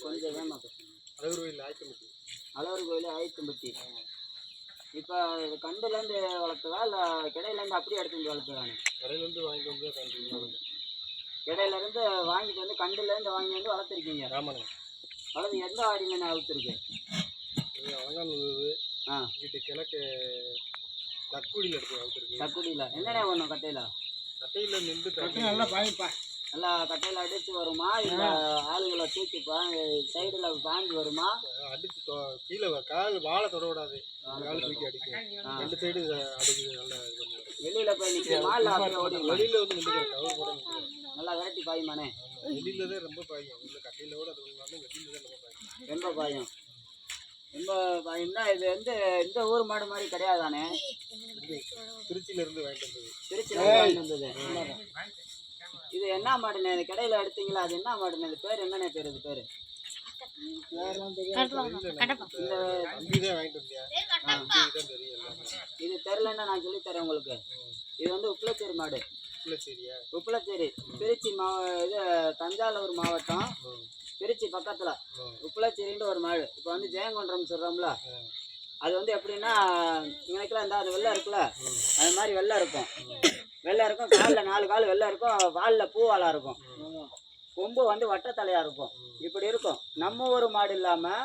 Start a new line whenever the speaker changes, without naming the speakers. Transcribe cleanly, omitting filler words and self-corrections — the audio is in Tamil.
கொஞ்சம் வேமா அழகர் கோயில் ஆயத்தம்பட்டி. இப்போ கண்டுலேருந்து வளர்த்ததா இல்லை கிடையிலேருந்து அப்படியே எடுத்துட்டு வளர்த்துதானே?
கடையிலேருந்து வாங்கிட்டு வந்து
கிடையிலேருந்து வாங்கிட்டு வந்து கண்டுலேருந்து வாங்கி வந்து வளர்த்துருக்கீங்க.
ஆமாண்ணே.
வளர்த்து எந்த ஆடியில் அவுத்துருக்கு?
அலங்காநல்லூர் வீட்டு கிழக்கு தக்குடியில் எடுத்து வளர்த்துருக்கு.
தக்குடியில் என்னென்ன பண்ணும்? கட்டையில்
நின்று நல்லா பாய்ப்பேன்.
நல்லா கட்டையில் அடித்து வருமா இல்லை ஆளுகளை தூக்கி சைடில் பாஞ்சு வருமா?
அடித்து கீழே கால் வாழை தொட விடாது, கால் தூக்கி அடிக்கும். 2 சைடு அடிக்குது. நல்லா
வெளியில் போய் நிற்குமா இல்லை அப்படியே ஓடி?
வெளியில் வந்து நின்றுக்கிறேன். கவர் போட
நல்லா விரட்டி பாயுமானே?
வெளியில் தான் ரொம்ப பாயும். இல்லை கட்டையில் கூட அது ஒன்றாலும் வெளியில் தான் ரொம்ப பாயும்.
ரொம்ப பாயும். ரொம்ப பாயும்னா இது வந்து இந்த ஊர் மாடு மாதிரி கிடையாதானே?
திருச்சியிலேருந்து வாங்கிட்டு வந்தது.
திருச்சியிலேருந்து வாங்கிட்டு வந்தது. இது என்ன மாடுண்ணே? இது கடையில் எடுத்தீங்களா? அது என்ன மாடுண்ணே? இது பேர் என்னண்ணே? பேர் இது பேர் இது தெரிலன்னா நான் சொல்லித்தரேன் உங்களுக்கு. இது வந்து உப்பளச்சேரி மாடு. உப்பளச்சேரி திருச்சி இது தஞ்சாவூர் மாவட்டம், திருச்சி பக்கத்தில் உப்பளச்சேரின்ற ஒரு மாடு. இப்போ வந்து ஜெயங்கொன்றம் சொல்கிறோம்ல, அது வந்து எப்படின்னா இங்கனைக்கெல்லாம் இருந்தால் அது வெள்ளை இருக்குல்ல, அது மாதிரி வெள்ளை இருக்கும். வெள்ளை இருக்கும், காலில் 4 கால் வெள்ளை இருக்கும், வாலில் பூவாலாக இருக்கும், கொம்பு வந்து வட்டத்தலையாக இருக்கும். இப்படி இருக்கும். நம்ம ஒரு மாடு இல்லாமல்